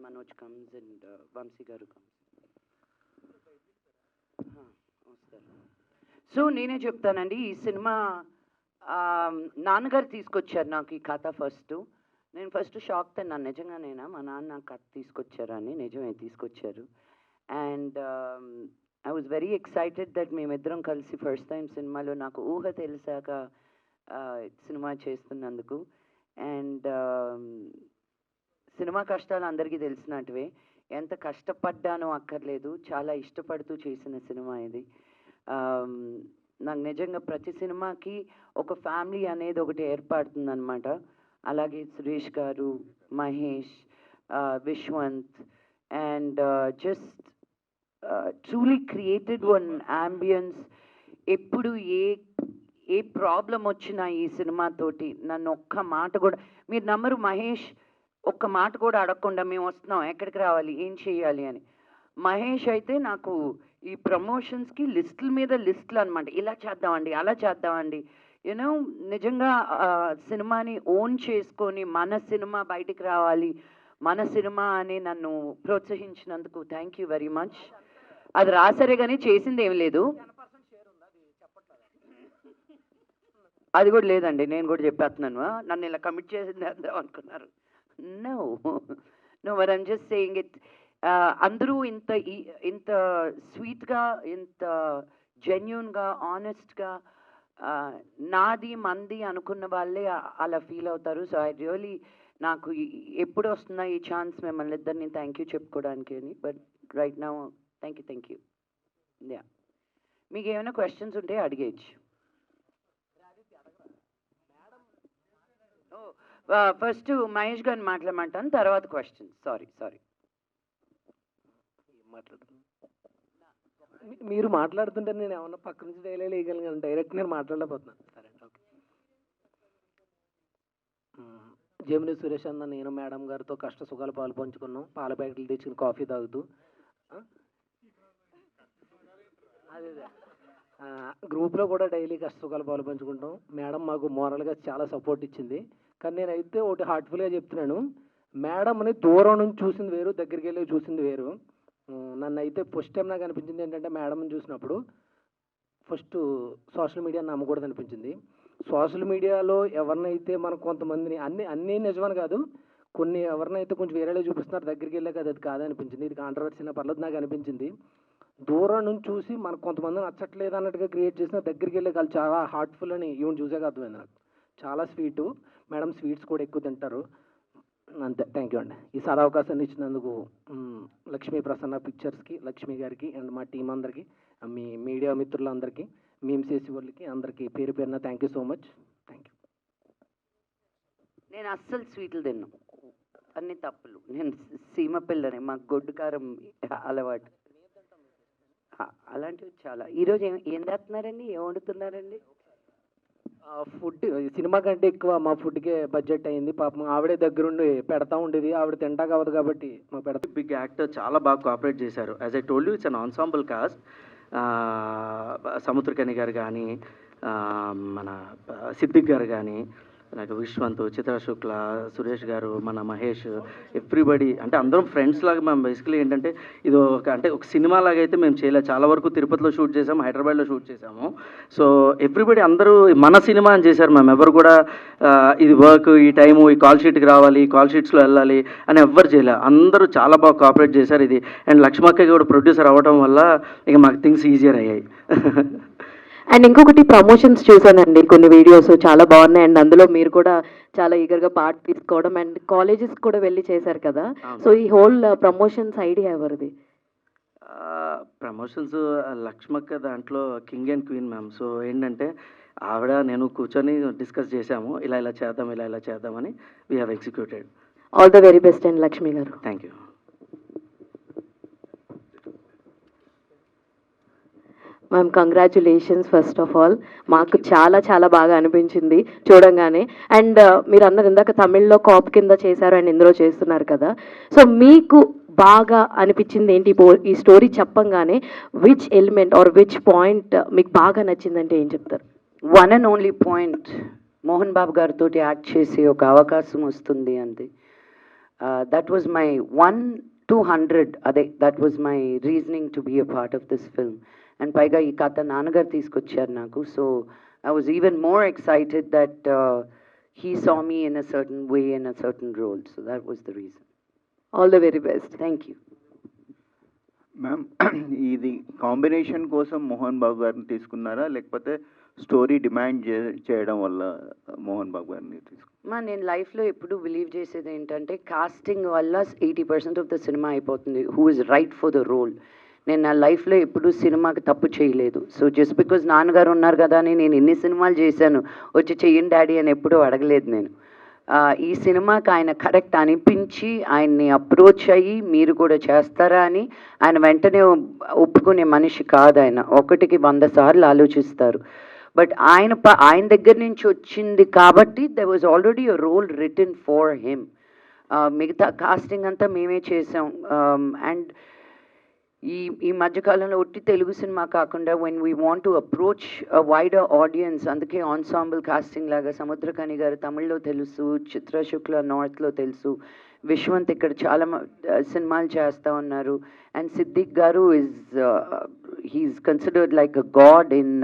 Manoj comes and Vamsi Garu comes. So నేనే చెప్తానండి. ఈ సినిమా నాన్నగారు తీసుకొచ్చారు నాకు ఈ కథ ఫస్ట్. నేను ఫస్ట్ షాక్ తిన్నాను, నిజంగానేనా మా నాన్న నాకు కథ తీసుకొచ్చారని. నిజమే, తీసుకొచ్చారు. And I was very excited that మేమిద్దరం కలిసి ఫస్ట్ టైం సినిమాలో, నాకు ఊహ తెలిసాక సినిమా చేస్తున్నందుకు. అండ్ సినిమా కష్టాలు అందరికీ తెలిసినట్టువే. ఎంత కష్టపడ్డానో అక్కర్లేదు, చాలా ఇష్టపడుతూ చేసిన సినిమా ఇది. నాకు నిజంగా ప్రతి సినిమాకి ఒక ఫ్యామిలీ అనేది ఒకటి ఏర్పడుతుందన్నమాట. అలాగే సురేష్ గారు, Mahesh, Viswant and just truly created one ambience. ఎప్పుడు ఏ ప్రాబ్లం వచ్చినా ఈ సినిమాతోటి నన్ను ఒక్క మాట కూడా, మీరు నమ్మరు, మహేష్ ఒక్క మాట కూడా అడగకుండా మేము వస్తున్నాం, ఎక్కడికి రావాలి, ఏం చేయాలి అని. మహేష్ అయితే నాకు ఈ ప్రమోషన్స్కి లిస్టుల మీద లిస్టులు అనమాట. ఇలా చేద్దామండి, అలా చేద్దామండి, యూనో నిజంగా సినిమాని ఓన్ చేసుకొని మన సినిమా బయటికి రావాలి, మన సినిమా అని నన్ను ప్రోత్సహించినందుకు థ్యాంక్ యూ వెరీ మచ్. అది రాసరే కానీ చేసింది ఏమి లేదు, అది కూడా లేదండి. నేను కూడా చెప్పేస్తున్నాను, నన్ను ఇలా కమిట్ చేసింది అనుకున్నారు. No no, but I'm just saying it. అందరూ ఇంత స్వీట్గా, ఇంత జెన్యూన్గా, ఆనెస్ట్గా నాది మంది అనుకున్న వాళ్ళే అలా ఫీల్ అవుతారు. సో ఐ రియలీ, నాకు ఎప్పుడు వస్తుందా ఈ ఛాన్స్ మిమ్మల్ని ఇద్దరిని థ్యాంక్ యూ చెప్పుకోవడానికి అని. But right now thank you. Yeah, మీకు ఏమైనా క్వశ్చన్స్ ఉంటే అడిగేయచ్చు. ఫస్ట్ మహేష్ గారిని మాట్లాడమంటాను, తర్వాత క్వశ్చన్. సారీ మీరు మాట్లాడుతుంటే నేను ఏమన్నా పక్క నుంచి డైలాగ్ వేయగలిగాను, డైరెక్ట్ నేను మాట్లాడలేకపోతున్నాను. సరే, ఓకే. జమిని సురేష్ అన్న, నేను మేడం గారితో కష్ట సుఖాలు పాలు పంచుకున్నాం, పాల ప్యాకెట్లు తెచ్చుకుని కాఫీ తాగుతూ. అదే గ్రూప్లో కూడా డైలీ కష్ట సుఖాలు పాలు పంచుకుంటాం. మేడం మాకు మోరల్గా చాలా సపోర్ట్ ఇచ్చింది. కానీ నేనైతే ఒకటి హార్ట్ఫుల్గా చెప్తున్నాను, మేడంని దూరం నుంచి చూసింది వేరు, దగ్గరికి వెళ్ళి చూసింది వేరు. నన్ను అయితే ఫస్ట్ టైం నాకు అనిపించింది ఏంటంటే, మేడంని చూసినప్పుడు ఫస్ట్ సోషల్ మీడియా నమ్మకూడదు అనిపించింది. సోషల్ మీడియాలో ఎవరినైతే మనం కొంతమందిని, అన్నీ నిజమని కాదు, కొన్ని ఎవరినైతే కొంచెం వేరేలా చూపిస్తున్నారు, దగ్గరికి వెళ్ళాక అది కాదనిపించింది. ఇది కాంట్రవర్సీ పర్లేదు నాకు అనిపించింది. దూరం నుంచి చూసి మనకు కొంతమంది నచ్చట్లేదు అన్నట్టుగా క్రియేట్ చేసిన, దగ్గరికి వెళ్ళే వాళ్ళు చాలా హార్ట్ఫుల్ అని ఈవెన్ చూసాక అర్థమైంది నాకు. చాలా స్వీటు మేడం, స్వీట్స్ కూడా ఎక్కువ తింటారు. అంతే, థ్యాంక్ యూ అండి. ఈ సదవకాశాన్ని ఇచ్చినందుకు లక్ష్మీ ప్రసన్న పిక్చర్స్కి, లక్ష్మి గారికి అండ్ మా టీం అందరికీ, మీ మీడియా మిత్రులందరికీ, మేము చేసే వాళ్ళకి అందరికీ పేరు పేరున thank you so much. Thank you. నేను అస్సలు స్వీట్లు తిన్నాను, అన్ని తప్పులు. నేను సీమ పిల్లని, మాకు గొడ్డు కారం అలవాటు, అలాంటివి చాలా. ఈరోజు ఏం చేస్తున్నారండి, ఏం వండుతున్నారండి? ఫుడ్ సినిమా కంటే ఎక్కువ మా ఫుడ్కే బడ్జెట్ అయింది. పాపం ఆవిడే దగ్గరుండి పెడతా ఉండేది, ఆవిడ తింటాక అవ్వదు కాబట్టి మా పెడతా. బిగ్ యాక్టర్ చాలా బాగా కోఆపరేట్ చేశారు. As I told you, it's an ensemble cost. Samuthirakani గారు కానీ, మన సిద్దిక్ గారు కానీ, నాకు విశ్వంత్, చిత్ర శుక్ల, సురేష్ గారు, మన మహేష్, ఎవ్రీబడి, అంటే అందరం ఫ్రెండ్స్ లాగా. మేము బేసికలీ ఏంటంటే ఇది ఒక సినిమా లాగా అయితే మేము చేయలేదు. చాలా వరకు తిరుపతిలో షూట్ చేసాము, హైదరాబాద్లో షూట్ చేసాము. సో ఎవ్రీబడి అందరూ మన సినిమా అని చేశారు. మేము ఎవరు కూడా ఇది వర్క్, ఈ టైము, ఈ కాల్ షీట్కి రావాలి, ఈ కాల్ షీట్స్లో వెళ్ళాలి అని ఎవ్వరు చేయలేదు. అందరూ చాలా బాగా కోఆపరేట్ చేశారు. ఇది అండ్ లక్ష్మక్క కూడా ప్రొడ్యూసర్ అవ్వడం వల్ల ఇక మాకు థింగ్స్ ఈజియర్ అయ్యాయి. అండ్ ఇంకొకటి, ప్రమోషన్స్ చూసానండి కొన్ని వీడియోస్, చాలా బాగున్నాయి. అండ్ అందులో మీరు కూడా చాలా ఈగర్గా పార్ట్ తీసుకోవడం, అండ్ కాలేజెస్ కూడా వెళ్ళి చేశారు కదా. సో ఈ హోల్ ప్రమోషన్స్ ఐడియా ఎవరిది? ప్రమోషన్స్ లక్ష్మక్క దాంట్లో king and queen ma'am. So ఏంటంటే ఆవిడ నేను కూర్చొని డిస్కస్ చేశాము, ఇలా చేద్దామని we have executed. All the very best and Lakshmi garu. Thank you. Ma'am, congratulations first of all. మాకు చాలా బాగా అనిపించింది చూడంగానే. అండ్ మీరు అన్నారు ఇందాక తమిళ్లో కాప్ కింద చేశారు అండ్ ఇందులో చేస్తున్నారు కదా. సో మీకు బాగా అనిపించింది ఏంటి ఈ స్టోరీ చెప్పంగానే? Which element or which point మీకు బాగా నచ్చిందంటే ఏం చెప్తారు? One and only point, Mohan Babu గారితో యాక్ట్ చేసి ఒక అవకాశం వస్తుంది అంతే. దట్ వాజ్ మై 1-200 అదే that was my reasoning to be a part of this film. And పైగా ఈ కథ నాన్నగారు తీసుకొచ్చారు నాకు. So I was even more excited that he saw me in a certain way, in a certain role. So that was the reason. All the very best. Thank you. Ma'am, ఇది combination కోసం మోహన్ బాబు గారిని తీసుకున్నారా, లేకపోతే story demand చేయడం వల్ల మోహన్ బాబు గారిని తీసుకున్నారా? నేను లైఫ్లో ఎప్పుడు బిలీవ్ చేసేది ఏంటంటే కాస్టింగ్ వల్ల 80% ఆఫ్ ద సినిమా అయిపోతుంది. Who is right for the role. నేను నా లైఫ్లో ఎప్పుడు సినిమాకి తప్పు చేయలేదు. సో జస్ట్ బికాజ్ నాన్నగారు ఉన్నారు కదా అని నేను ఎన్ని సినిమాలు చేశాను, వచ్చి చెయ్యండి డాడీ అని ఎప్పుడూ అడగలేదు నేను. ఈ సినిమాకి ఆయన కరెక్ట్ అనిపించి ఆయన్ని అప్రోచ్ అయ్యి మీరు కూడా చేస్తారా అని ఆయన వెంటనే ఒప్పుకునే మనిషి కాదు. ఆయన 1కి 100 సార్లు ఆలోచిస్తారు. బట్ ఆయన దగ్గర నుంచి వచ్చింది కాబట్టి there was already a role written for him. మిగతా కాస్టింగ్ అంతా మేమే చేసాం. అండ్ ఈ మధ్యకాలంలో ఒట్టి తెలుగు సినిమా కాకుండా when we want to approach a wider audience, అందుకే ఆన్సాంబుల్ కాస్టింగ్ లాగా సముద్రకని గారు తమిళ్లో తెలుసు, చిత్రశుక్ల నార్త్లో తెలుసు, విశ్వంత్ ఇక్కడ చాలా సినిమాలు చేస్తూ ఉన్నారు. And Siddique garu he's considered like a god in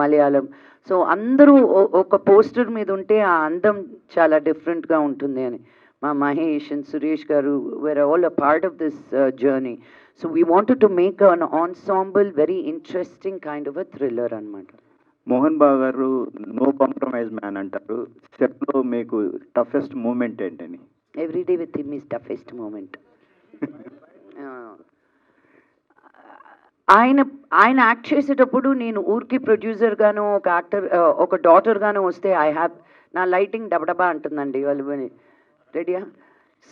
Malayalam. So అందరూ ఒక పోస్టర్ మీద ఉంటే ఆ అందం చాలా డిఫరెంట్గా ఉంటుంది అని మా Mahesh and Suresh garu were all a part of this journey. So we wanted to make an ensemble, very interesting kind of a thriller anamata. Mohan Babu garu no compromise man అంటారు. సెట్లో మీకు టఫెస్ట్ మూమెంట్ ఏంటని? Every day with him is toughest moment. ఆయన act చేసేటప్పుడు నేను ఊరికి producer గాను ఒక యాక్టర్ ఒక డాటర్ గాను వస్తే ఐ హ్యావ్ నా లైటింగ్ డబడబా అంటుందండి వాళ్ళు రెడీయా.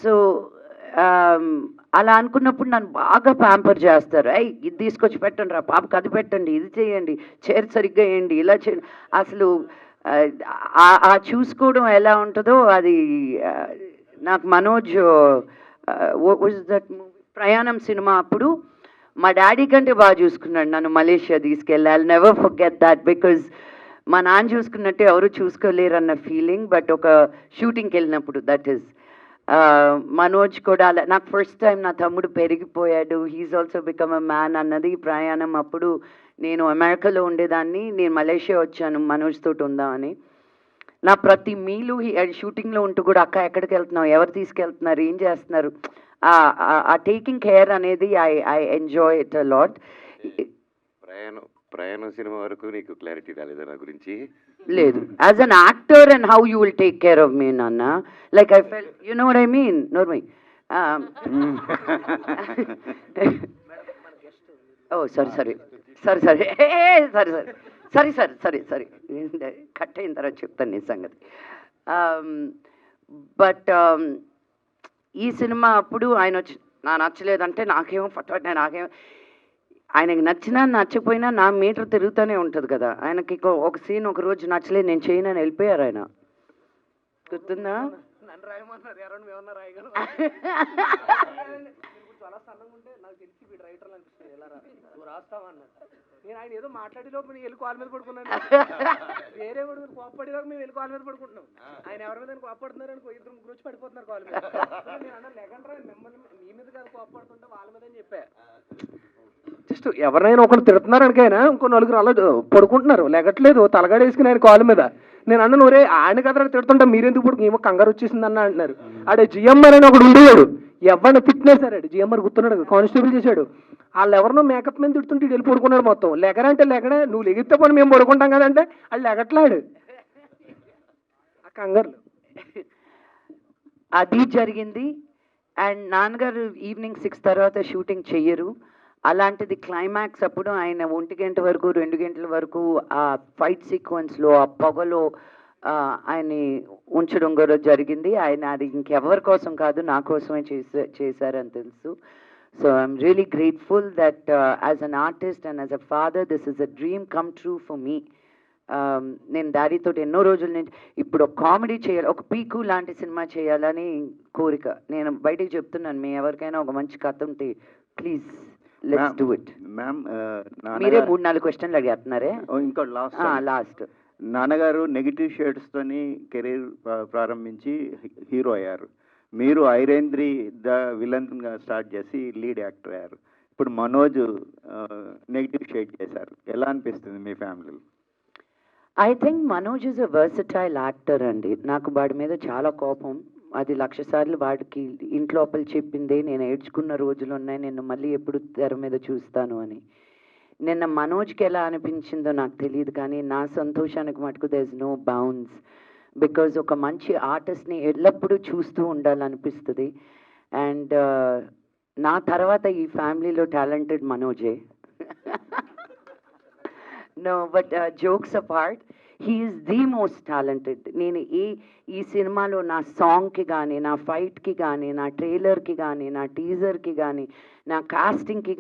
సో అలా అనుకున్నప్పుడు నన్ను బాగా ప్యాంపర్ చేస్తారు. ఇది తీసుకొచ్చి పెట్టండి రా పాపకి, అది పెట్టండి, ఇది చేయండి, చైర్ సరిగ్గా వేయండి, ఇలా చేయండి. అసలు ఆ చూసుకోవడం ఎలా ఉంటుందో అది నాకు మనోజ్ దట్ ప్రయాణం సినిమా అప్పుడు మా డాడీ కంటే బాగా చూసుకున్నాడు నన్ను. మలేషియా తీసుకెళ్ళి I never forget that. Because మా నాన్న చూసుకున్నట్టే ఎవరు చూసుకోలేరు అన్న ఫీలింగ్. బట్ ఒక షూటింగ్కి వెళ్ళినప్పుడు దట్ ఈస్ మనోజ్ కూడా అలా నాకు ఫస్ట్ టైం నా తమ్ముడు పెరిగిపోయాడు, he's also become a man అన్నది ప్రయాణం. అప్పుడు నేను అమెరికాలో ఉండేదాన్ని, నేను మలేషియా వచ్చాను మనోజ్ తోటి ఉందామని. నా ప్రతి మీలు షూటింగ్లో ఉంటూ కూడా అక్క ఎక్కడికి వెళ్తున్నావు, ఎవరు తీసుకెళ్తున్నారు, ఏం చేస్తున్నారు, ఆ టేకింగ్ కేర్ అనేది I enjoy it a lot. ప్రయాణం సినిమా వరకు నీకు క్లారిటీ రాలేదా నా గురించి? లేదు, as an actor and how you will take care of మీ నాన్న, like I feel, you know what I mean. నోర్మై ఓ సరే కట్ అయిన తర్వాత చెప్తాను నీ సంగతి. బట్ ఈ సినిమా అప్పుడు ఆయన వచ్చి నా నచ్చలేదంటే నాకేమో నాకేమో ఆయనకి నచ్చినా నచ్చకపోయినా నా మీటర్ తిరుగుతూనే ఉంటుంది కదా. ఆయనకి ఒక సీన్ ఒక రోజు నచ్చలేదు, నేను చేయనని వెళ్ళిపోయారు ఆయన. గుర్తుందా? నేను ఆయన ఏదో మాట్లాడేలోపు నేను వెళ్ళి కాల్ మీద పడుకున్నాను. వేరే వాడు కోపపడేలోపు మేము వెళ్ళి కాల్ మీద పడుకుంటున్నాం. ఆయన ఎవరి మీద కోపడుతున్నారు అనుకో, 2-3 వచ్చి పడిపోతున్నారు కాల్ మీద. నేను అన్న లేకుండా మిమ్మల్ని మీ మీద కాదు కోపడుతుంటే వాళ్ళ మీద అని చెప్పా. జస్ట్ ఎవరైనా ఒకరు తిడుతున్నారనికైనా ఇంకో 4 అలా పడుకుంటున్నారు, లెగట్లేదు, తలగాడు వేసుకుని ఆయన కాల్ మీద. నేను అన్న నూరే ఆయన కదా తిడుతుంటా మీరెందుకు పడుకు, ఏమో కంగారు వచ్చేసింది అన్న అంటున్నారు. ఆడే జిఎంఆర్ అని ఒకడు ఉండేవాడు, ఎవరిని తిట్టినేసాడు. జిఎంఆర్ గుర్తున్నాడు, కానిస్టేబుల్ చేశాడు. వాళ్ళు ఎవరినో మేకప్ మీద తిడుతుంటే వెళ్ళి పడుకున్నాడు. మొత్తం లెగరంటే లెగడే, నువ్వు లెగితే పని మేము పడుకుంటాం కదంటే వాళ్ళు లెగట్లాడు ఆ కంగారులు. అది జరిగింది. అండ్ నాన్నగారు ఈవినింగ్ 6 తర్వాత షూటింగ్ చెయ్యరు. అలాంటిది క్లైమాక్స్ అప్పుడు ఆయన 1 గంట వరకు 2 గంటల వరకు ఆ ఫైట్ సీక్వెన్స్లో ఆ పొగలో ఆయన్ని ఉంచడం కూడా జరిగింది. ఆయన అది ఇంకెవరి కోసం కాదు, నా కోసమే చేశారని తెలుసు. So I'm really grateful that as an artist and as a father this is a dream come true for me. నేను డాడీతో ఎన్నో రోజుల నుంచి ఇప్పుడు ఒక కామెడీ చేయాలి, ఒక పీకు లాంటి సినిమా చేయాలని కోరిక. నేను బయటికి చెప్తున్నాను, మీ ఎవరికైనా ఒక మంచి కథ ఉంటే please let's do it. Ma'am, మీరే 3-4 క్వశ్చన్లు అడిగేస్తున్నారే. ఇంకో లాస్ట్ నాన్నగారు నెగిటివ్ షేడ్స్తోని కెరీర్ ప్రారంభించి హీరో అయ్యారు. మీరు ఐరేంద్రి ద విలన్గా స్టార్ట్ చేసి లీడ్ యాక్టర్ అయ్యారు. ఇప్పుడు మనోజ్ నెగిటివ్ షేడ్ చేశారు. ఎలా అనిపిస్తుంది మీ ఫ్యామిలీలో? I think Manoj is a versatile actor అండి. నాకు వాడి మీద చాలా కోపం. అది 1,00,000 సార్లు వాడికి ఇంట్లోపల చెప్పిందే. నేను ఏడ్చుకున్న రోజులు ఉన్నాయి, నిన్ను మళ్ళీ ఎప్పుడు తెర మీద చూస్తాను అని. నిన్న మనోజ్కి ఎలా అనిపించిందో నాకు తెలియదు, కానీ నా సంతోషానికి మటుకు there is no bounds. Because ఒక మంచి ఆర్టిస్ట్ని ఎల్లప్పుడూ చూస్తూ ఉండాలనిపిస్తుంది. అండ్ నా తర్వాత ఈ ఫ్యామిలీలో టాలెంటెడ్ మనోజే. No but jokes apart, he is the most talented. నేను ఈ సినిమాలో నా సాంగ్కి కానీ, నా ఫైట్కి కానీ, నా ట్రైలర్కి కానీ, నా టీజర్కి కానీ, నా కాస్టింగ్కి కానీ